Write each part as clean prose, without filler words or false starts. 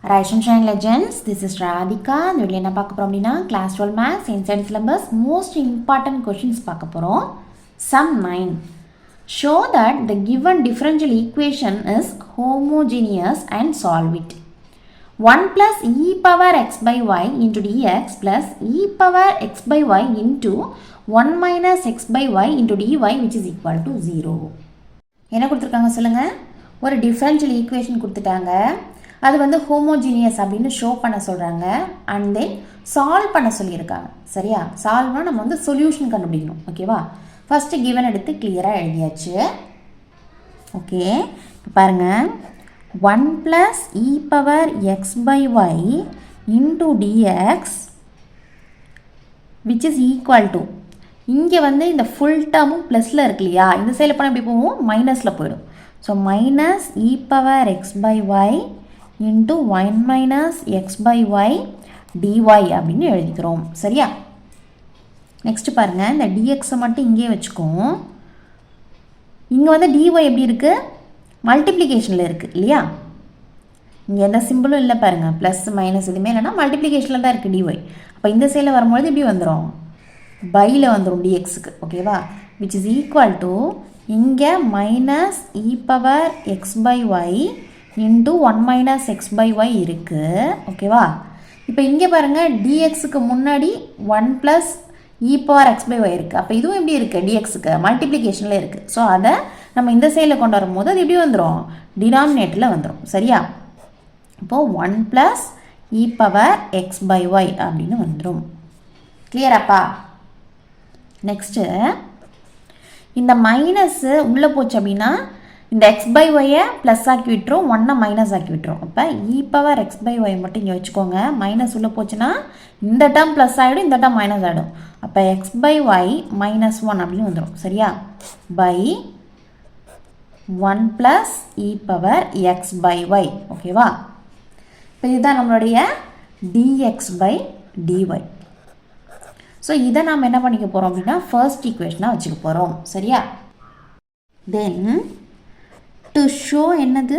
Rise and Shine Legends, this is Radhika. இந்த வீடியோல என்ன பார்க்க போறோம் அப்படினா class 12 maths inside syllabus most important questions பார்க்க போறோம். Sum 9. Show that the given differential equation is homogeneous and solve it. 1 plus e power x by y into dx plus e power x by y into 1 minus x by y into dy which is equal to 0. என்ன கொடுத்திருக்காங்க சொல்லுங்க? ஒரு differential equation கொடுத்துட்டாங்க. அது வந்து homogeneous அப்படின்னு show பண்ண சொல்கிறாங்க அண்ட் தென் சால்வ் பண்ண சொல்லியிருக்காங்க. சரியா? சால்வ்னா நம்ம வந்து சொல்யூஷன் கண்டுபிடிக்கணும். ஓகேவா? ஃபஸ்ட்டு கிவன் எடுத்து கிளியராக எழுதியாச்சு. ஓகே, இப்போ பாருங்கள், 1 plus e power x by y into dx which is equal to, இங்கே வந்து இந்த ஃபுல் டேர்மும் ப்ளஸில் இருக்கு இல்லையா, இந்த சைடில் போனால் எப்படி போவோம், மைனஸில் போயிடும். So minus e power x by y into 1 minus x by y dy அப்படின்னு எழுதிக்கிறோம். சரியா? நெக்ஸ்ட்டு பாருங்கள், இந்த டிஎக்ஸை மட்டும் இங்கே வச்சுக்கோம். இங்கே வந்து டிஒய் எப்படி இருக்குது, மல்டிப்ளிகேஷனில் இருக்குது இல்லையா, இங்கே எந்த சிம்பிளும் இல்லை பாருங்கள், ப்ளஸ் மைனஸ் எதுவுமே இல்லைன்னா மல்டிப்ளிகேஷனில் தான் இருக்குது டிஒய். அப்போ இந்த சைடில் வரும்பொழுது எப்படி வந்துடும், பையில் வந்துடும் டிஎக்ஸுக்கு. ஓகேவா? விச் இஸ் ஈக்குவல் டு, இங்கே minus e power x by y into 1 minus x by y இருக்குது. ஓகேவா? இப்போ இங்கே பாருங்கள், டிஎக்ஸுக்கு முன்னாடி 1 plus e power x by y இருக்குது. அப்போ இதுவும் எப்படி இருக்குது, டிஎக்ஸுக்கு மல்டிப்ளிகேஷனில் இருக்குது. ஸோ அதை நம்ம இந்த சைடில் கொண்டு வரும்போது அது எப்படி வந்துடும், டினாமினேட்டரில் வந்துடும். சரியா? இப்போது 1 plus e power x by y அப்படின்னு வந்துடும். கிளியராப்பா? நெக்ஸ்ட்டு, இந்த மைனஸ்ஸு உள்ளே போச்சு அப்படின்னா இந்த எக்ஸ் பை ஒய்யை ப்ளஸ் ஆக்கி விட்டுரும், 1 மைனஸ் ஆக்கி விட்டுரும். அப்போ இ பவர் எக்ஸ் பை ஒய் மட்டும் இங்கே வச்சுக்கோங்க. மைனஸ் உள்ளே போச்சுன்னா இந்த டேர்ம் ப்ளஸ் ஆகிடும், இந்த டேர்ம் மைனஸ் ஆகிடும். அப்போ எக்ஸ் பை ஒய் மைனஸ் 1 அப்படின்னு வந்துடும். சரியா? By 1 plus e power x by y. ஓகேவா? இப்போ இதுதான் நம்மளுடைய டிஎக்ஸ் பை டிஒய். ஸோ இதை நாம் என்ன பண்ணிக்க போகிறோம் அப்படின்னா ஃபர்ஸ்ட் ஈக்குவேஷனாக வச்சுக்க போகிறோம். சரியா? தென் டு ஷோ என்னது,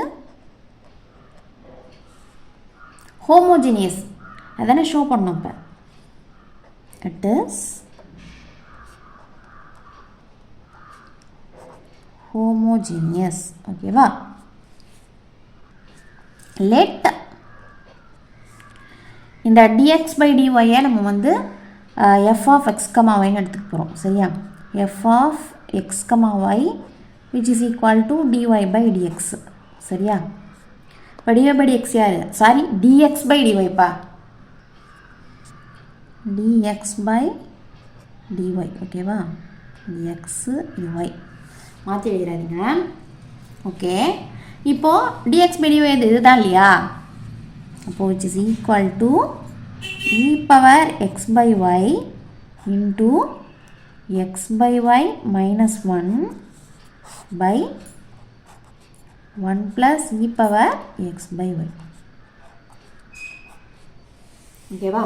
ஹோமோஜீனியஸ், அதானே ஷோ பண்ணோம். இப்போ இட் இஸ் ஹோமோஜீனியஸ். ஓகேவா? லெட் இந்த டிஎக்ஸ் பை டிஒய்யை நம்ம வந்து எஃப் ஆஃப் எக்ஸ் கமா ஒய்ன்னு எடுத்துக்க போகிறோம். சரியா? F of x comma y which is equal to dy by dx. சரியா? இப்போ dy by dx யார், சாரி dx by dy பா, dx by dy. ஓகேவா? dx dy மாற்றி எழுதுறாதீங்க. ஓகே, இப்போது dx by dy இதுதான் இல்லையா, அப்போது which is equal to e power x by y into x by y minus 1 by 1 plus e power x by y. ஓகேவா?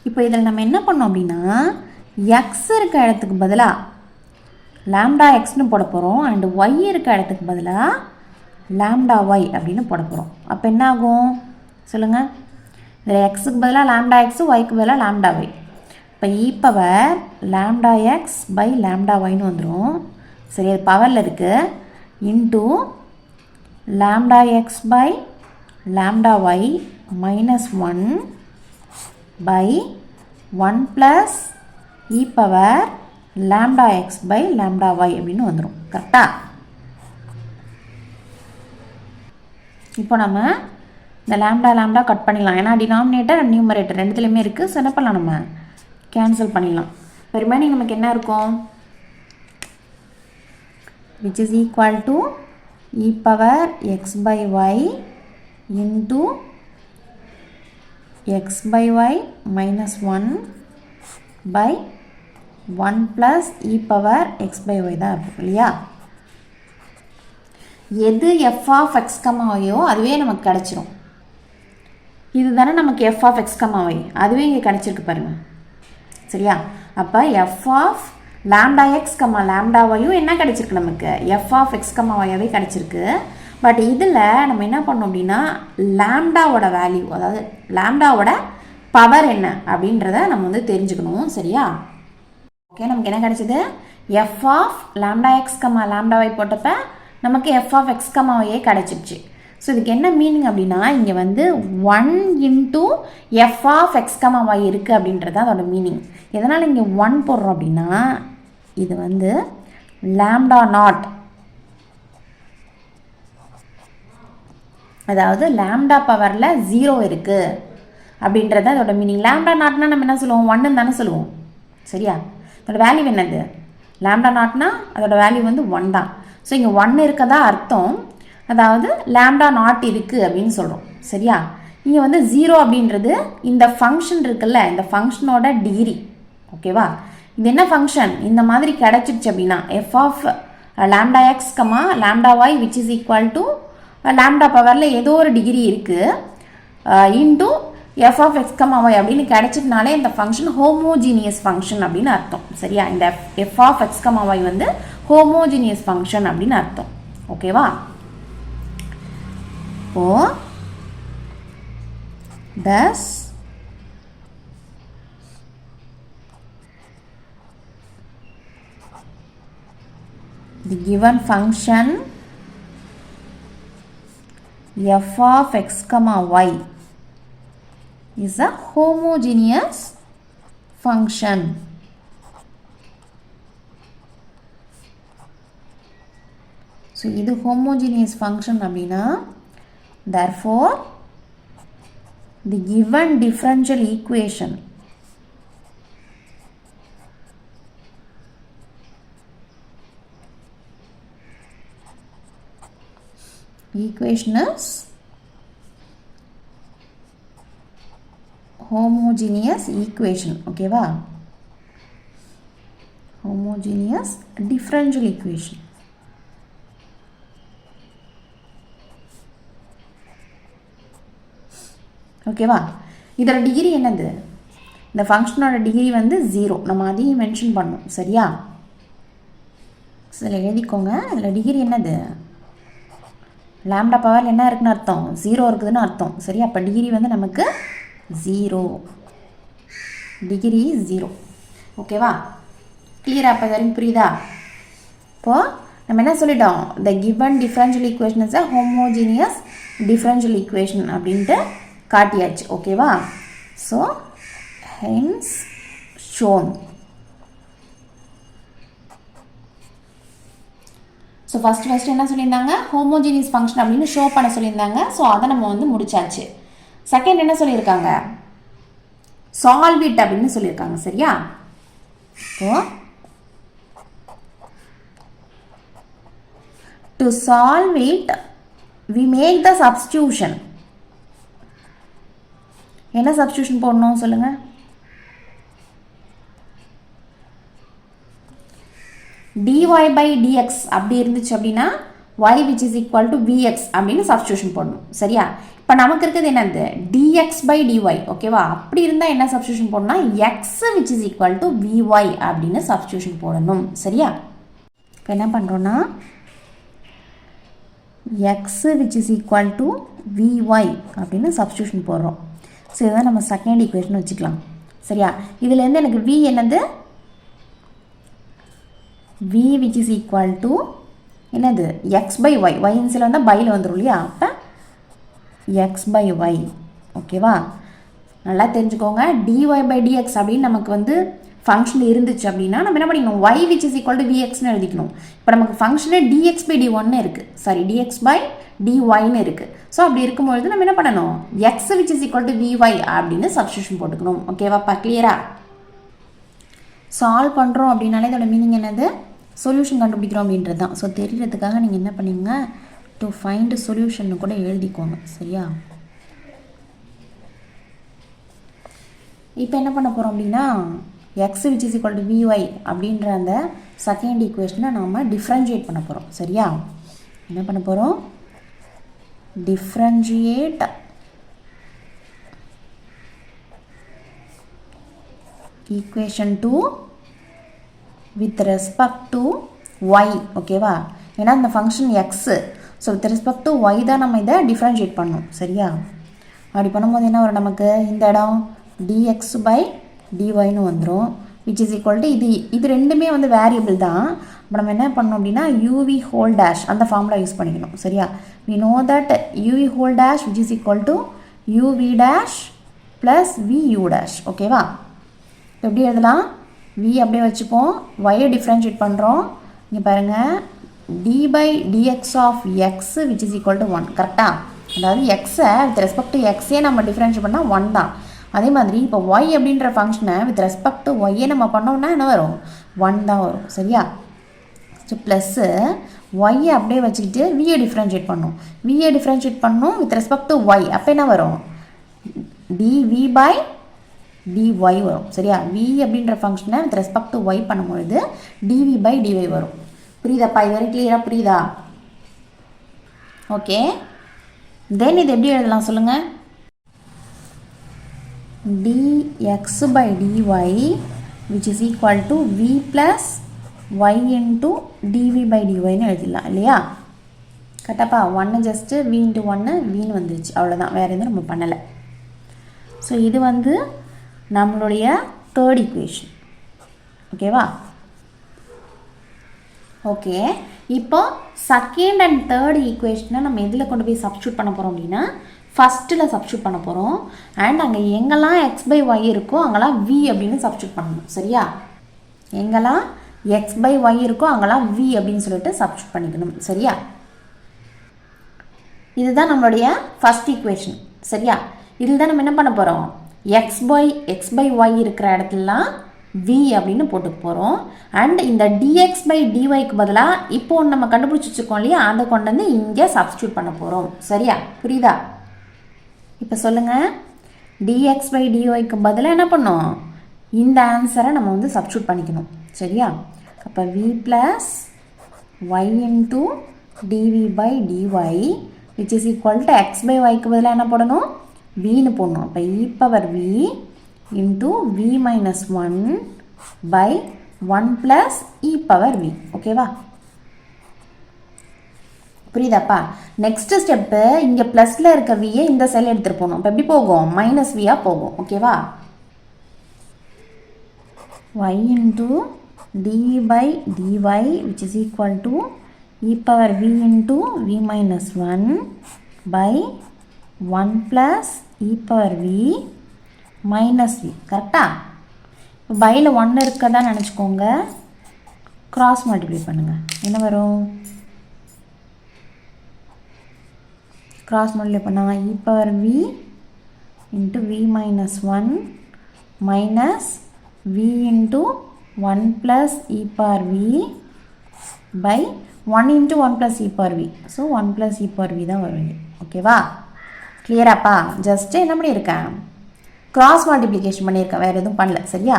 இப்போ இதில் நம்ம என்ன பண்ணோம் அப்படின்னா, x இருக்க இடத்துக்கு பதிலாக லாம்டா எக்ஸ்னு போட போகிறோம் அண்ட் y இருக்க இடத்துக்கு பதிலாக லாம்டா y அப்படின்னு போட போகிறோம். அப்போ என்ன ஆகும் சொல்லுங்கள், இதில் எக்ஸுக்கு பதிலாக லாம்டா எக்ஸு, ஒய்க்கு பதிலாக லாம்டா ஒய். இப்போ e power lambda x by lambda ஒய்னு வந்துடும். சரி, அது பவரில் இருக்குது. Into lambda x by lambda y minus 1 by 1 plus e power lambda x by lambda y அப்படின்னு வந்துடும். கரெக்டாக? இப்போ நம்ம இந்த லாம்டா லாம்டா கட் பண்ணிடலாம், ஏன்னா டினாமினேட்டர் அண்ட் நியூமரேட்டர் ரெண்டுத்துலேயுமே இருக்குது. ஸோ என்ன பண்ணலாம், நம்ம கேன்சல் பண்ணிடலாம். இப்போ ரிமைனிங் நமக்கு என்ன இருக்கும், which is equal to e power x by y into x by y minus 1 by 1 plus e power x by y தான் இருக்கும் இல்லையா. எது f of x, y அதுவே நமக்கு கிடச்சிரும். இது தானே நமக்கு f of x, y அதுவே இங்கே கிடச்சிருக்கு பாருங்கள். சரியா? அப்போ f of lambda x comma lambda ஒய்யும் என்ன கிடச்சிருக்கு நமக்கு, எஃப் ஆஃப் எக்ஸ் கம்மா ஒய்யாவே கிடச்சிருக்கு. பட் இதில் நம்ம என்ன பண்ணோம் அப்படின்னா லாம்டாவோட வேல்யூ, அதாவது லாம்டாவோட பவர் என்ன அப்படின்றத நம்ம வந்து தெரிஞ்சுக்கணும். சரியா? ஓகே, நமக்கு என்ன கிடைச்சது? F of lambda x comma லாம்டாவை போட்டப்ப நமக்கு எஃப் ஆஃப் எக்ஸ் கமாவையே கிடச்சிருச்சு. ஸோ இதுக்கு என்ன மீனிங் அப்படின்னா இங்கே வந்து 1 into f of x comma y இருக்குது அப்படின்றது அதோட மீனிங். எதனால் இங்கே 1 போடுறோம் அப்படின்னா இது வந்து லாம்டா நாட், அதாவது லாம்டா பவரில் 0 இருக்குது அப்படின்றது அதோட மீனிங். லாம்டா நாட்னா நம்ம என்ன சொல்லுவோம்? 1 தானே சொல்லுவோம். சரியா? அதோட வேல்யூ என்னது? லாம்டா நாட்னா அதோட வேல்யூ வந்து 1 தான். ஸோ இங்கே 1 இருக்கதா அர்த்தம், அதாவது லாம்டா நாட் இருக்குது அப்படின்னு சொல்கிறோம். சரியா? இங்கே வந்து 0 அப்படின்றது இந்த ஃபங்க்ஷன் இருக்குல்ல, இந்த ஃபங்க்ஷனோட டிகிரி. ஓகேவா? இது என்ன ஃபங்க்ஷன்? இந்த மாதிரி கிடச்சிருச்சு அப்படின்னா f of lambda x comma lambda y which is equal to lambda பவரில் ஏதோ ஒரு டிகிரி இருக்குது into f of x comma y அப்படின்னு கிடைச்சிட்டனாலே இந்த ஃபங்க்ஷன் ஹோமோஜீனியஸ் ஃபங்க்ஷன் அப்படின்னு அர்த்தம். சரியா? இந்த f of x comma y வந்து ஹோமோஜீனியஸ் ஃபங்க்ஷன் அப்படின்னு அர்த்தம். ஓகேவா? இப்போ thus the given function f of x comma y is a homogeneous function. So இது homogeneous function அப்படின்னா therefore the given differential equation is homogeneous equation. ஓகேவா? homogeneous differential equation. ஓகேவா? இதோட டிகிரி என்னது? இந்த ஃபங்க்ஷனோட டிகிரி வந்து 0. நம்ம அதையும் மென்ஷன் பண்ணோம். சரியா? இதில் எழுதிக்கோங்க. இதில் டிகிரி என்னது? லாம்டா பவர் என்ன இருக்குன்னு அர்த்தம்? 0 இருக்குதுன்னு அர்த்தம். சரியா? அப்போ டிகிரி வந்து நமக்கு 0. டிகிரி 0. ஓகேவா? கிளியரா? அப்போ வரைக்கும் புரியுதா? இப்போது நம்ம என்ன சொல்லிட்டோம்? the given differential equation is a homogeneous differential equation அப்படின்ட்டு காட்டியாச்சு. ஓகேவா? So hence shown. So first என்ன சொல்லியிருந்தாங்க? ஹோமோஜீனியஸ் ஃபங்க்ஷன் அப்படின்னு ஷோ பண்ண சொல்லியிருந்தாங்க. ஸோ அதை நம்ம வந்து முடிச்சாச்சு. செகண்ட் என்ன சொல்லியிருக்காங்க? சால்வ் இட் அப்படின்னு சொல்லியிருக்காங்க. சரியா? So to solve it we make the substitution. என்ன சப்ஸ்டியூஷன் போடணும் சொல்லுங்கள்? dy by dx அப்படி இருந்துச்சு அப்படின்னா y which is equal to vx அப்படின்னு சப்ஸ்டியூஷன் போடணும். சரியா? இப்போ நமக்கு இருக்கிறது என்னது? dx by dy. ஓகேவா? அப்படி இருந்தால் என்ன சப்ஸ்டியூஷன் போடணும்னா x which is equal to vy அப்படின்னு சப்ஸ்டியூஷன் போடணும். சரியா? இப்போ என்ன பண்ணுறோன்னா x which is equal to vy அப்படின்னு சப்ஸ்டியூஷன் போடுறோம். ஸோ இதுதான் நம்ம செகண்ட் ஈக்குவேஷன் வச்சுக்கலாம். சரியா? இதுலேருந்து எனக்கு v என்னது? v which is equal to என்னது? x by y. y இன்சில் வந்தால் பையில் வந்துடும் இல்லையா? அப்போ x by y. ஓகேவா? நல்லா தெரிஞ்சுக்கோங்க. dy by dx அப்படின்னு நமக்கு வந்து ஃபங்க்ஷன் இருந்துச்சு அப்படின்னா நம்ம என்ன பண்ணிக்கணும்? y which is equal to vxன்னு எழுதிக்கணும். இப்போ நமக்கு ஃபங்க்ஷனு dx by dy1 இருக்குது. சாரி, dx by dyன்னு இருக்குது. ஸோ அப்படி இருக்கும்பொழுது நம்ம என்ன பண்ணணும்? x which is equal to vy அப்படின்னு சப்ஸ்டியூஷன் போட்டுக்கணும். ஓகேவாப்பா? கிளியரா? சால்வ் பண்ணுறோம் அப்படின்னாலே இதோட மீனிங் என்னது? சொல்யூஷன் கண்டுபிடிக்கிறோம் அப்படின்றது தான். ஸோ தெரியறதுக்காக நீங்கள் என்ன பண்ணீங்க? டு ஃபைண்ட் சொல்யூஷன் கூட எழுதிக்கோங்க. சரியா? இப்போ என்ன பண்ண போகிறோம் அப்படின்னா x which is equal to vy அப்படின்ற அந்த செகண்ட் ஈக்குவேஷனை நாம் டிஃப்ரென்ஷியேட் பண்ண போகிறோம். சரியா? என்ன பண்ண போகிறோம்? differentiate equation 2 with respect to y. ஓகேவா? ஏன்னா இந்த function x. So with respect to y தான் நம்ம இதை டிஃப்ரென்ஷியேட் பண்ணணும். சரியா? அப்படி பண்ணும்போது என்ன வரும் நமக்கு? இந்த இடம் dx by dyன்னு வந்துடும். விச் இஸ் ஈக்குவல் டு இது ரெண்டுமே வந்து வேரியபிள் தான். இப்போ நம்ம என்ன பண்ணணும் அப்படின்னா uv ஹோல் டேஷ் அந்த ஃபார்முலா யூஸ் பண்ணிக்கணும். சரியா? we know that uv whole dash which is equal to uv dash plus vu dash. ஓகேவா? எப்படி எழுதலாம்? v அப்படியே வச்சுப்போம், y டிஃப்ரென்ஷியேட் பண்ணுறோம். இங்கே பாருங்கள், d by dx of x which is equal to 1. கரெக்டாக? அதாவது எக்ஸை வித் ரெஸ்பெக்ட் டு எக்ஸே நம்ம டிஃப்ரென்ஷியேட் பண்ணால் 1 தான். அதே மாதிரி இப்போ y அப்படின்ற ஃபங்க்ஷனை வித் ரெஸ்பெக்ட் டு ஒய்யே நம்ம பண்ணோம்னா என்ன வரும்? 1 தான் வரும். சரியா? ஸோ ப்ளஸ்ஸு ஒய்யை அப்படியே வச்சுக்கிட்டு விஏ டிஃப்ரென்ஷியேட் பண்ணணும். விஏ டிஃப்ரென்ஷியேட் பண்ணணும் வித் ரெஸ்பெக்ட் டு ஒய். அப்போ என்ன வரும்? dv by dy வரும். சரியா? v அப்படின்ற ஃபங்க்ஷனை வித் ரெஸ்பெக்ட் டு ஒய் பண்ணும்பொழுது dv by dy வரும். புரியுதாப்பா? இது வரை கிளியராக புரியுதா? ஓகே, தென் இது எப்படி எழுதலாம் சொல்லுங்கள்? dx by dy which is equal to v plus y into dv by dyன்னு எழுதிடலாம் இல்லையா? கரெக்டாப்பா? 1 ஜஸ்ட்டு v into 1 vன்னு வந்துருச்சு, அவ்வளோதான், வேறு எதுவும் நம்ம பண்ணலை. ஸோ இது வந்து நம்மளுடைய தேர்ட் ஈக்குவேஷன். ஓகேவா? ஓகே, இப்போ செகண்ட் அண்ட் தேர்ட் ஈக்குவேஷனை நம்ம எதில் கொண்டு போய் சப்ஸ்டியூட் பண்ண போகிறோம் அப்படின்னா ஃபஸ்ட்டில் சப்ஸ்டியூட் பண்ண போகிறோம். அண்ட் அங்கே எங்கெல்லாம் x by y இருக்கோ அங்கெல்லாம் v அப்படின்னு சப்ஸ்டியூட் பண்ணணும். சரியா? எங்கெல்லாம் x by y இருக்கோ அங்கெல்லாம் v அப்படின்னு சொல்லிட்டு சப்ஸ்டியூட் பண்ணிக்கணும். சரியா? இதுதான் நம்மளுடைய ஃபஸ்ட் ஈக்குவேஷன். சரியா? இதில் தான் நம்ம என்ன பண்ண போகிறோம்? x by y இருக்கிற இடத்துலலாம் v அப்படின்னு போட்டு போகிறோம். அண்ட் இந்த dx by dyக்கு பதிலாக இப்போ நம்ம கண்டுபிடிச்சி வச்சுருக்கோம் இல்லையா, அதை கொண்டு வந்து இங்கே சப்ஸ்டியூட் பண்ண போகிறோம். சரியா? புரியுதா? இப்போ சொல்லுங்கள், dx by dyக்கு பதிலாக என்ன பண்ணோம்? இந்த ஆன்சரை நம்ம வந்து சப்ஸ்டியூட் பண்ணிக்கணும். சரியா? அப்போ v plus y into dv by dy which is equal to x by yக்கு பதிலாக என்ன போடணும்? vன்னு போடணும். அப்போ e power v into v minus 1 by 1 plus e power v. ஓகேவா? புரியுதாப்பா? நெக்ஸ்ட் ஸ்டெப்பு, இங்கே ப்ளஸில் இருக்க வியை இந்த சைடில் எடுத்துகிட்டு போகணும். இப்போ எப்படி போகும்? மைனஸ் வியாக போகும். ஓகேவா? y into dv by dy which is equal to e power v into v minus 1 by 1 plus e power v minus v. கரெக்டா? இப்போ பையில் 1 இருக்கதா நினச்சிக்கோங்க, கிராஸ் மல்டிப்ளை பண்ணுங்கள். என்ன வரும்? கிராஸ் மல்டிப்ளை பண்ணால் e power v into v minus 1 minus v into 1 plus e power v by 1 into 1 plus e power v. So 1 plus e power v தான் வரும். ஓகேவா? கிளியராப்பா? ஜஸ்ட்டு என்ன பண்ணியிருக்கேன்? கிராஸ் மல்டிப்ளிகேஷன் பண்ணியிருக்கேன், வேறு எதுவும் பண்ணல. சரியா?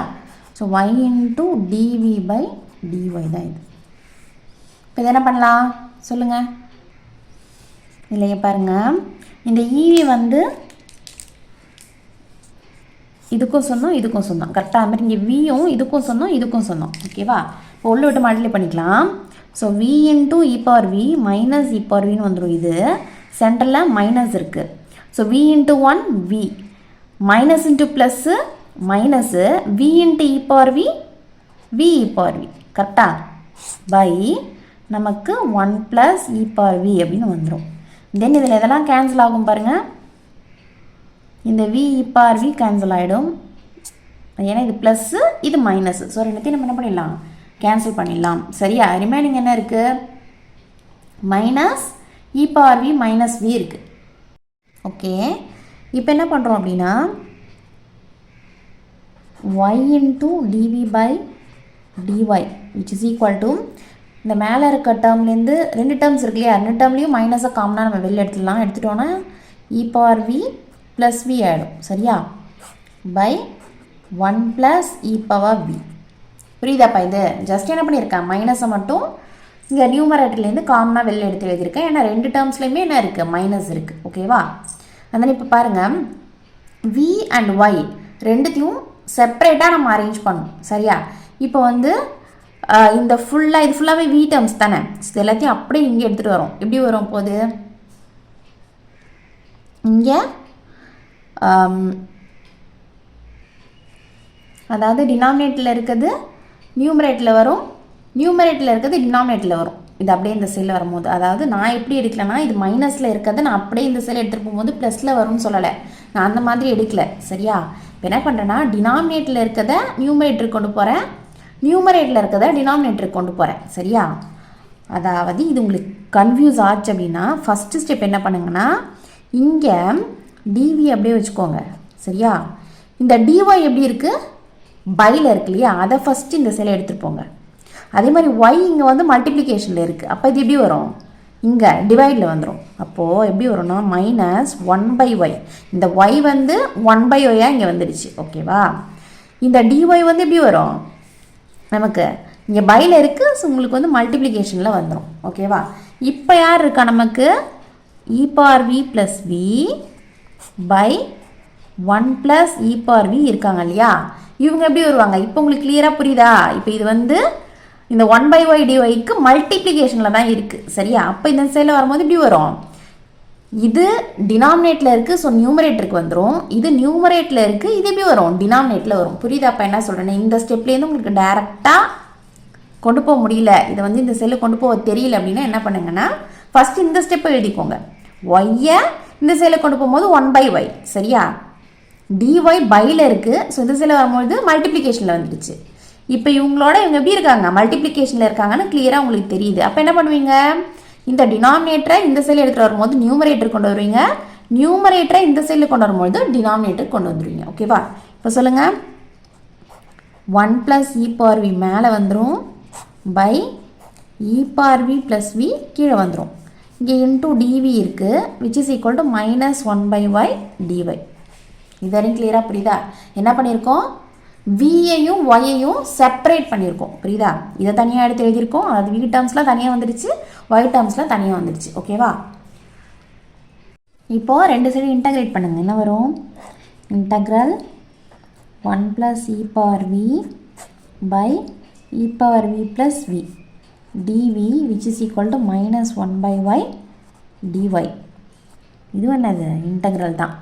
So y into dv by dy தான் இது. இப்போ இது என்ன பண்ணலாம் சொல்லுங்கள்? இல்லைங்க பாருங்கள், இந்த ஈவி வந்து இதுக்கும் சொன்னோம் இதுக்கும் சொன்னோம். கரெக்டாக? அது மாதிரி இங்கே வியும் இதுக்கும் சொன்னோம் இதுக்கும் சொன்னோம். ஓகேவா? இப்போ உள்ள விட்டு மல்டிப்ளை பண்ணிக்கலாம். So v into e power v minus e power vன்னு வந்துடும். இது சென்டரில் மைனஸ் இருக்குது. So v into 1 v minus into plus minus v into e power v v e power v. கரெக்டாக? பை நமக்கு 1 plus e power v அப்படின்னு வந்துடும். தென் இதில் எதெல்லாம் கேன்சல் ஆகும் பாருங்கள். இந்த v e power v cancel ஆகிடும், ஏன்னா இது ப்ளஸ்ஸு இது மைனஸு. ஸோ ரெண்டுத்தையும் நம்ம என்ன பண்ணிடலாம்? கேன்சல் பண்ணிடலாம். சரியா? ரிமைனிங் என்ன இருக்குது? Minus e power v minus v இருக்குது. ஓகே, இப்போ என்ன பண்ணுறோம் அப்படின்னா y into dv by dy which is equal to இந்த மேலே இருக்க டேர்ம்லேருந்து 2 டேர்ம்ஸ் இருக்கு இல்லையா, 2 டேர்ம்லேயும் மைனஸை காமனாக நம்ம வெளில எடுத்துடலாம். எடுத்துட்டோன்னா e power v plus v ஆகிடும். சரியா? By 1 plus e power v. புரியுதாப்பா? இது ஜஸ்ட் என்ன பண்ணியிருக்கேன்? மைனஸை மட்டும் இங்கே நியூமரேட்டர்லேருந்து காமனாக வெளில எடுத்து எழுதியிருக்கேன். ஏன்னா 2 டேர்ம்ஸ்லேயுமே என்ன இருக்குது? மைனஸ் இருக்குது. ஓகேவா? அதனால் இப்போ பாருங்கள், v அண்ட் y ரெண்டுத்தையும் செப்பரேட்டாக நம்ம அரேஞ்ச் பண்ணணும். சரியா? இப்போ வந்து இந்த ஃபுல்லாக இது ஃபுல்லாகவே வி டேர்ம்ஸ் தானே. இது எல்லாத்தையும் அப்படியே இங்கே எடுத்துகிட்டு வரோம். எப்படி வரும் போது இங்கே அதாவது டினாமினேட்டில் இருக்கிறது நியூமரேட்டில் வரும், நியூமரேட்டில் இருக்கிறது டினாமினேட்டில் வரும். இது அப்படியே இந்த செல்லில் வரும்போது, அதாவது நான் எப்படி எடுக்கலைன்னா இது மைனஸில் இருக்கிறது நான் அப்படியே இந்த செல் எடுத்துகிட்டு போகும்போது ப்ளஸில் வரும்னு சொல்லலை, நான் அந்த மாதிரி எடுக்கலை. சரியா? இப்போ என்ன பண்ணுறேன்னா டினாமினேட்டில் இருக்கிறத நியூமரேட்டருக்கு கொண்டு போகிறேன், நியூமரேட்டில் இருக்கிறத டினாமினேட்டருக்கு கொண்டு போகிறேன். சரியா? அதாவது இது உங்களுக்கு கன்ஃபியூஸ் ஆச்சு அப்படின்னா ஃபஸ்ட்டு ஸ்டெப் என்ன பண்ணுங்கன்னா இங்கே டிவி அப்படியே வச்சுக்கோங்க. சரியா? இந்த டிஒய் எப்படி இருக்குது, பையில் இருக்கு இல்லையா, அதை ஃபஸ்ட்டு இந்த செல்லை எடுத்துகிட்டு போங்க. அதே மாதிரி ஒய் இங்கே வந்து மல்டிப்ளிகேஷனில் இருக்குது. அப்போ இது எப்படி வரும், இங்கே டிவைடில் வந்துடும். அப்போது எப்படி வரும்னா -1/y. இந்த ஒய் வந்து 1/yயாக இங்கே வந்துடுச்சு. ஓகேவா? இந்த டிஒய் வந்து எப்படி வரும், நமக்கு இங்கே பையில் இருக்குது. ஸோ உங்களுக்கு வந்து மல்டிப்ளிகேஷனில் வந்துடும். ஓகேவா? இப்போ யார் இருக்கா, நமக்கு e⁻v + v by 1 + e⁻v இருக்காங்க இல்லையா, இவங்க எப்படி வருவாங்க, இப்போ உங்களுக்கு கிளியராக புரியுதா? இப்போ இது வந்து இந்த 1/y dyக்கு மல்டிப்ளிகேஷனில் தான் இருக்குது. சரியா? அப்போ இந்த சைடில் வரும்போது இப்படி வரும், இது டினாமினேட்டில் இருக்குது, ஸோ நியூமரேட்டருக்கு வந்துடும். இது நியூமரேட்டில் இருக்குது, இது எப்படி வரும், டினாமினேட்டில் வரும். புரியுதா? அப்போ என்ன சொல்கிறேன்னா இந்த ஸ்டெப்லேருந்து உங்களுக்கு டேரெக்டாக கொண்டு போக முடியல, இதை வந்து இந்த செல்லு கொண்டு போக தெரியல அப்படின்னா என்ன பண்ணுங்கன்னா ஃபஸ்ட்டு இந்த ஸ்டெப்பை எழுதிக்கோங்க. ஒய்யை இந்த சைடில் கொண்டு போகும்போது 1/y. சரியா? டிஒய் பையில் இருக்குது, ஸோ இந்த சைடில் வரும்போது மல்டிப்ளிகேஷனில் வந்துடுச்சு. இப்போ இவங்களோட இவங்க எப்படி இருக்காங்க, மல்டிப்ளிகேஷனில் இருக்காங்கன்னு கிளியராக உங்களுக்கு தெரியுது. அப்போ என்ன பண்ணுவீங்க, இந்த டினாமினேட்டரை இந்த சைடில் எடுத்துகிட்டு வரும்போது நியூமரேட்டர் கொண்டு வருவீங்க, நியூமரேட்டரை இந்த சைடில் கொண்டு வரும்போது டினாமினேட்டர் கொண்டு வந்துடுவீங்க. ஓகேவா? இப்போ சொல்லுங்கள், 1 + e⁻v மேலே வந்துடும், பை e⁻v + v கீழே வந்துடும். இங்கே இன்டூ டிவி இருக்குது, which is equal to -1/y dy. இது வரைக்கும் கிளியராக புரியுதா? என்ன பண்ணியிருக்கோம், வியையும் ஒய்யையும் செப்பரேட் பண்ணியிருக்கோம். புரியுதா? இதை தனியாக எடுத்து எழுதியிருக்கோம். அதாவது வி டேர்ம்ஸ்லாம் தனியாக வந்துடுச்சு, ஒய் டேர்ம்ஸ்லாம் தனியாக வந்துடுச்சு. ஓகேவா? இப்போது ரெண்டு சைடு இன்டகிரேட் பண்ணுங்கள். என்ன வரும், integral 1 + e⁻v by e⁻v + v dv which is equal to -1/y dy. இது என்னது, இன்டகிரல் தான்.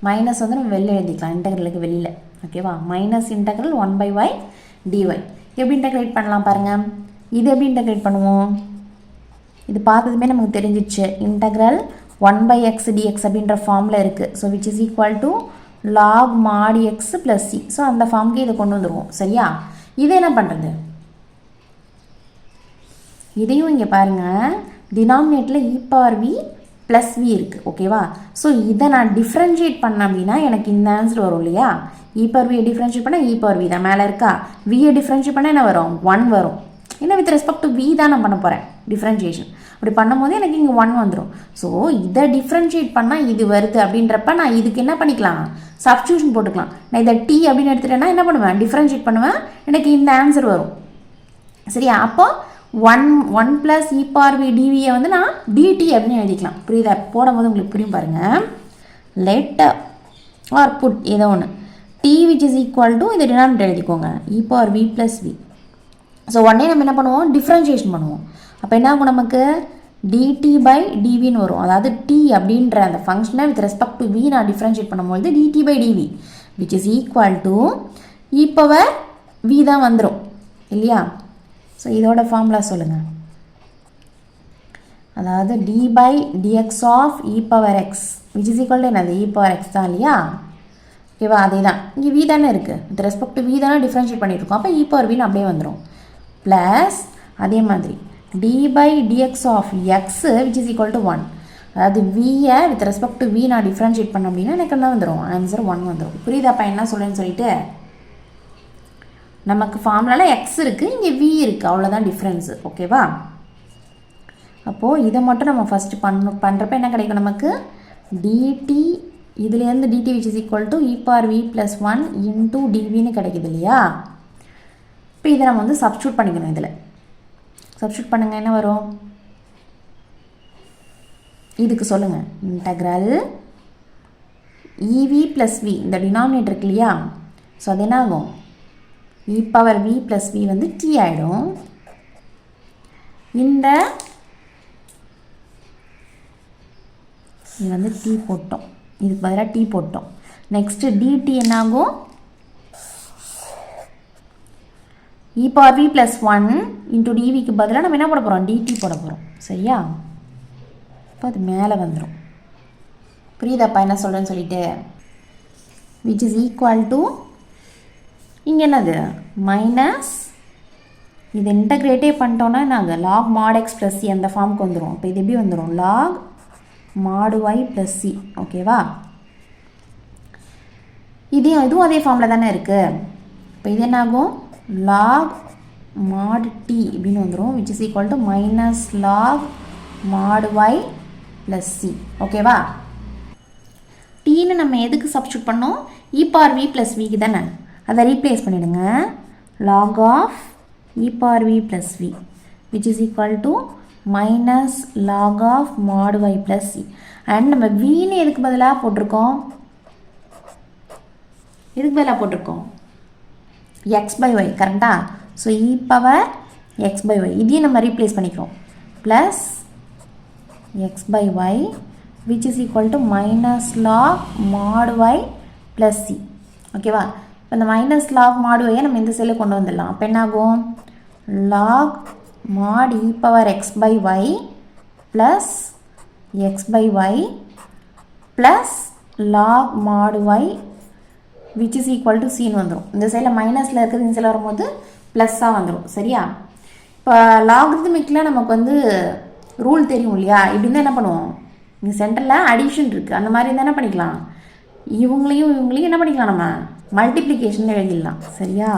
மைனஸ் வந்து நம்ம வெளில எழுதிக்கலாம், இன்டகிரலுக்கு வெளியில். ஓகேவா? Minus integral 1/y dy. எப்படி இன்டகிரேட் பண்ணலாம் பாருங்கள். இது எப்படி இன்டகிரேட் பண்ணுவோம், இது பார்த்ததுமே நமக்கு தெரிஞ்சிச்சு. இன்டகிரல் 1/x dx அப்படின்ற ஃபார்மில் இருக்குது. So which is equal to log mod x + c. So அந்த ஃபார்முக்கு இதை கொண்டு வந்துடுவோம். சரியா? இது என்ன பண்ணுறது, இதையும் இங்கே பாருங்கள், டினாமினேட்டில் e⁻v + v இருக்குது. ஓகேவா? ஸோ இதை நான் டிஃப்ரென்ஷியேட் பண்ணேன் அப்படின்னா எனக்கு இந்த ஆன்சர் வரும் இல்லையா. e⁻v டிஃப்ரென்ஷியேட் பண்ணால் e⁻v தான் மேலே இருக்கா, வியை டிஃப்ரென்ஷியேட் பண்ணால் என்ன வரும், 1 வரும். ஏன்னா வித் ரெஸ்பெக்ட் டு v தான் நான் பண்ண போகிறேன் டிஃப்ரென்ஷியேஷன். அப்படி பண்ணும்போது எனக்கு இங்கே 1 வந்துடும். ஸோ இதை டிஃப்ரென்ஷியேட் பண்ணால் இது வருது அப்படின்றப்ப நான் இதுக்கு என்ன பண்ணிக்கலாம், சப்ஸ்டியூஷன் போட்டுக்கலாம். நான் இதை t அப்படின்னு எடுத்துட்டேன்னா என்ன பண்ணுவேன், டிஃப்ரென்ஷியேட் பண்ணுவேன், எனக்கு இந்த ஆன்சர் வரும். சரியா? அப்போ 1 + e⁻v dv வந்து நான் dt அப்படின்னு எழுதிக்கலாம். புரியுதா? போடும்போது உங்களுக்கு புரியும் பாருங்கள். லெட் ஆர் புட் ஏதோ ஒன்று t which is equal to இந்த டினாமினேட்டர் எழுதிக்கோங்க, e⁻v + v. ஸோ உடனே நம்ம என்ன பண்ணுவோம், டிஃப்ரென்ஷியேஷன் பண்ணுவோம். அப்போ என்ன ஆகும், நமக்கு dt/dvன்னு வரும். அதாவது t அப்படின்ற அந்த ஃபங்க்ஷனை வித் ரெஸ்பெக்ட் டு v நான் டிஃப்ரென்ஷியேட் பண்ணும்போது dt/dv which is equal to e⁻v தான் வந்துடும் இல்லையா. ஸோ இதோட ஃபார்முலா சொல்லுங்கள். அதாவது d/dx of e⁻x which is equal to என்னது, e⁻x தான் இல்லையா. ஓகேவா? அதே தான் இங்கே v தானே இருக்குது, வித் ரெஸ்பெக்ட் டு v தானே டிஃப்ரென்ஷியேட் பண்ணியிருக்கோம். அப்போ e⁻vன்னு அப்படியே வந்துடும். ப்ளஸ் அதே மாதிரி d/dx of x which is equal to 1. அதாவது vயை வித் ரெஸ்பெக்ட் டு v நான் டிஃப்ரென்ஷியேட் பண்ண அப்படின்னா எனக்கு என்ன வந்துடும், ஆன்சர் 1 வந்துடும். புரியுதாப்பா என்ன சொல்லுன்னு சொல்லிட்டு, நமக்கு ஃபார்முலாவில் x இருக்குது, இங்கே v இருக்குது, அவ்வளோதான் டிஃப்ரென்ஸு. ஓகேவா? அப்போது இதை மட்டும் நம்ம ஃபஸ்ட்டு பண்ணுறப்ப என்ன கிடைக்கும் நமக்கு, dt இதுலேருந்து dt which is equal to e⁻v + 1 into dvன்னு கிடைக்குது இல்லையா. இப்போ இதை நம்ம வந்து சப்ஸ்டியூட் பண்ணிக்கணும். இதில் சப்ஸ்டியூட் பண்ணுங்கள், என்ன வரும், இதுக்கு சொல்லுங்கள், இன்டக்ரல் ev + v இந்த டினாமினேட்டர் இருக்கு இல்லையா. ஸோ அது என்ன ஆகும், e power v plus v வந்து t ஆகிடும். இந்த இது வந்து t போட்டோம், இதுக்கு பதிலாக t போட்டோம். நெக்ஸ்ட்டு dt என்ன ஆகும்? e power v plus 1 into dvக்கு பதிலாக நம்ம என்ன போட போகிறோம்? dt போட போகிறோம். சரியா? இப்போ அது மேலே வந்துடும். புரியுதாப்பா என்ன சொல்கிறேன்னு சொல்லிட்டு? விச் இஸ் ஈக்குவல் டு இங்கே என்னது மைனஸ், இது இன்டகிரேட்டே பண்ணிட்டோன்னா நாங்கள் log mod x plus c அந்த ஃபார்முக்கு வந்துடும். இப்போ இது எப்படி வந்துடும்? Lock mod y plus C. ஓகேவா? இதுவும் அதே ஃபார்மில் தானே இருக்குது. இப்போ இது என்னாகும்? லாக் மாடு டி அப்படின்னு வந்துடும். Which is equal to minus lock mod y plus C. ஓகேவா? டீன்னு நம்ம எதுக்கு சப்ஸ்டியூட் பண்ணோம்? இ பவர் வி ப்ளஸ் விக்கு தானே. அதை ரீப்ளேஸ் பண்ணிவிடுங்க. Log of e power v plus v which is equal to minus log of mod y plus c. And நம்ம வின்னு எதுக்கு பதிலாக போட்டிருக்கோம்? எதுக்கு பதிலாக போட்டிருக்கோம்? X by y. கரெக்டா? So e power x by y இதையும் நம்ம ரீப்ளேஸ் பண்ணிக்கிறோம். Plus x by y which is equal to minus log mod y plus c. ஓகேவா? இப்போ இந்த மைனஸ் லாக் மாடு ஒய்யை நம்ம இந்த செல்லை கொண்டு வந்துடலாம். அப்போ என்னாகும்? Log mod e power x by y plus x by y plus log mod y which is equal to சின்னு வந்துடும். இந்த சைடில் மைனஸில் இருக்கிறது இந்த சைடில் வரும்போது ப்ளஸ்ஸாக வந்துடும். சரியா? இப்போ லாகிரிதமிக்கில் நமக்கு வந்து ரூல் தெரியும் இல்லையா? இப்படி தான் என்ன பண்ணுவோம்? இங்கே சென்டரில் அடிஷன் இருக்குது, அந்த மாதிரி இருந்தால் என்ன பண்ணிக்கலாம்? இவங்களையும் என்ன பண்ணிக்கலாம்? நம்ம மல்டிப்ளிகேஷன் எழுதிடலாம். சரியா?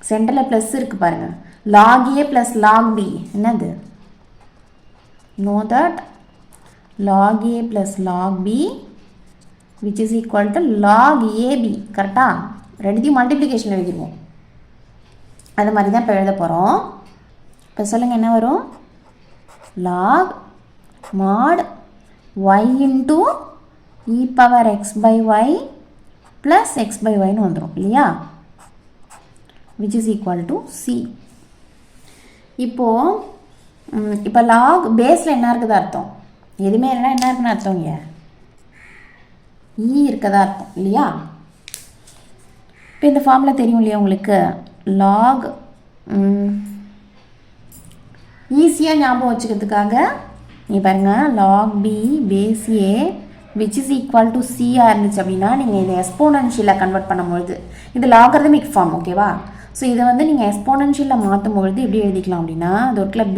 சென்டரில் ப்ளஸ் இருக்குது பாருங்கள். Log a plus log b என்னது? No that log a plus log b which is equal to log ab. கரெக்டாக? ரெண்டுத்தையும் மல்டிப்ளிகேஷன் எழுதிடுவோம். அது மாதிரி தான் இப்போ எழுத போகிறோம். இப்போ சொல்லுங்கள் என்ன வரும்? Log mod y into e power x by y plus x by y னு வந்துடும் இல்லையா? which is equal to c. இப்போ லாக் பேஸில் என்ன இருக்குதா அர்த்தம்? எதுவுமே இல்லைன்னா என்ன இருக்குன்னு அர்த்தம்? இங்கே e இருக்கதா அர்த்தம் இல்லையா? இப்போ இந்த ஃபார்முலா தெரியும் இல்லையா உங்களுக்கு? லாக் ஈஸியாக ஞாபகம் வச்சுக்கிறதுக்காக நீ பாருங்கள், log b base a which is equal to சியாக இருந்துச்சு அப்படின்னா நீங்கள் இதை எக்ஸ்போனன்ஷியலில் கன்வெர்ட் பண்ணும்பொழுது இது லாகரிதமிக் ஃபார்ம். ஓகேவா? ஸோ இதை வந்து நீங்கள் எக்ஸ்போனன்ஷியலில் மாற்றும் பொழுது எப்படி எழுதிக்கலாம் அப்படின்னா அது ஒருக்கில்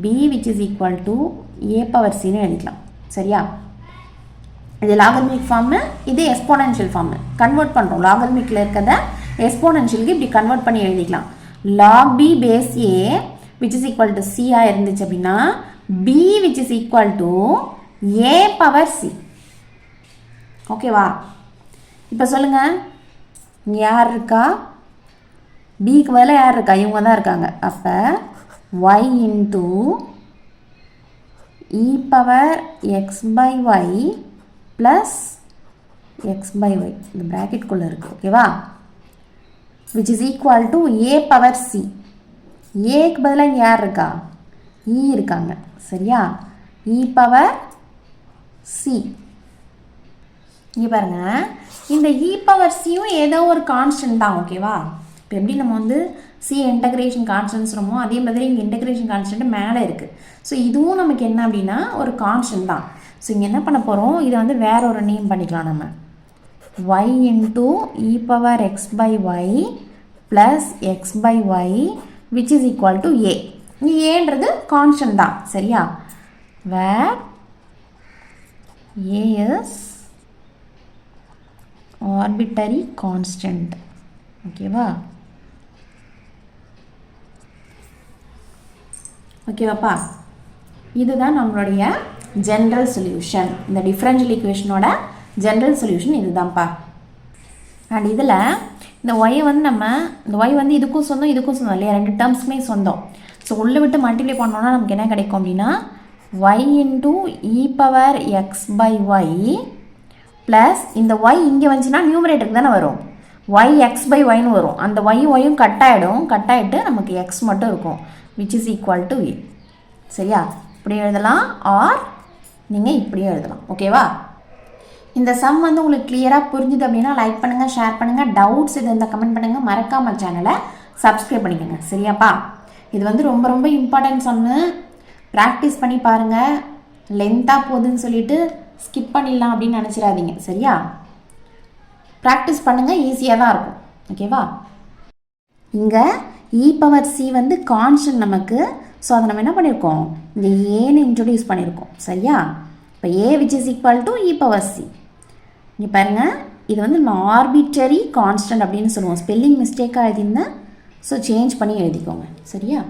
b which is equal to a power சின்னு எழுதிக்கலாம். சரியா? இது லாகரிதமிக் ஃபார்மு, இது எக்ஸ்போனன்ஷியல் ஃபார்மு. கன்வெர்ட் பண்ணுறோம். லாகரிதமிக்கில் இருக்கிறத எக்ஸ்போனன்ஷியலுக்கு இப்படி கன்வெர்ட் பண்ணி எழுதிக்கலாம். Log b base a which is equal to சியாக இருந்துச்சு அப்படின்னா b which is equal to a power c. ஓகேவா? இப்போ சொல்லுங்கள், யார் இருக்கா? bக்கு பதிலாக யார் இருக்கா? இவங்க தான் இருக்காங்க. அப்போ y into e power x by y plus x by y இந்த ப்ராக்கெட்குள்ளே இருக்குது. ஓகேவா? which is equal to a power c. ஏக்கு பதிலாக இங்கே யார் இருக்கா? e இருக்காங்க. சரியா? e power c. இங்கே பாருங்கள், இந்த e பவர் சியும் ஏதோ ஒரு கான்ஸ்டன்ட் தான். ஓகேவா? இப்போ எப்படி நம்ம வந்து சி இன்டகிரேஷன் கான்ஸ்டன்ட் சொல்லுமோ அதே மாதிரி இங்கே இன்டகிரேஷன் கான்ஸ்டன்ட் மேலே இருக்குது. ஸோ இதுவும் நமக்கு என்ன அப்படின்னா ஒரு கான்ஸ்டன்ட் தான். ஸோ இங்கே என்ன பண்ண போகிறோம்? இதை வந்து வேற ஒரு நேம் பண்ணிக்கலாம் நம்ம. y into e power x by y plus x by y which is equal to a. இங்கே ஏன்றது கான்ஸ்டன்ட் தான். சரியா? where a is arbitrary constant. ஓகேவா? ஓகேவாப்பா? இதுதான் நம்மளுடைய ஜென்ரல் சொல்யூஷன். இந்த டிஃபரன்ஷியல் ஈக்குவேஷனோட ஜென்ரல் சொல்யூஷன் இதுதான்ப்பா. அண்ட் இதில் இந்த ஒய்யை வந்து நம்ம இந்த ஒய் வந்து இதுக்கும் சொந்தம் இதுக்கும் சொந்தம் இல்லையா? ரெண்டு டேர்ம்ஸுமே சொந்தம். ஸோ உள்ளே விட்டு மல்டிப்ளை பண்ணோன்னா நமக்கு என்ன கிடைக்கும் அப்படின்னா y into e power x by y plus இந்த y இங்கே வந்துச்சுன்னா நியூமரேட்டருக்கு தானே வரும். ஒய் எக்ஸ் பை ஒய்னு வரும். அந்த ஒய்யும் கட் ஆகிட்டு நமக்கு எக்ஸ் மட்டும் இருக்கும், விச் இஸ் ஈக்குவல் டு ஏ. சரியா? இப்படி எழுதலாம், ஆர் நீங்கள் இப்படியும் எழுதலாம். ஓகேவா? இந்த சம் வந்து உங்களுக்கு கிளியராக புரிஞ்சுது அப்படின்னா லைக் பண்ணுங்கள், ஷேர் பண்ணுங்கள். டவுட்ஸ் இது இருந்தால் கமெண்ட் பண்ணுங்கள். மறக்காமல் சேனலை சப்ஸ்கிரைப் பண்ணிக்கோங்க. சரியாப்பா? இது வந்து ரொம்ப ரொம்ப இம்பார்ட்டன்ட் சம்மு. ப்ராக்டிஸ் பண்ணி பாருங்கள். லென்த்தாக போகுதுன்னு சொல்லிட்டு ஸ்கிப் பண்ணிடலாம் அப்படின்னு நினச்சிடாதீங்க. சரியா? ப்ராக்டிஸ் பண்ணுங்கள், ஈஸியாக தான் இருக்கும். ஓகேவா? இங்கே e⁻c வந்து கான்ஸ்டன்ட் நமக்கு. ஸோ அதை நம்ம என்ன பண்ணியிருக்கோம், இந்த ஏன்னு இன்ட்ரடியூஸ் பண்ணியிருக்கோம். சரியா? இப்போ a which is equal to e⁻c. இங்கே பாருங்கள், இது வந்து ஆர்பிட்ரரி கான்ஸ்டன்ட் அப்படின்னு சொல்லுவோம். ஸ்பெல்லிங் மிஸ்டேக்காக எழுதியிருந்தேன், ஸோ சேஞ்ச் பண்ணி எழுதிக்கோங்க. சரியா?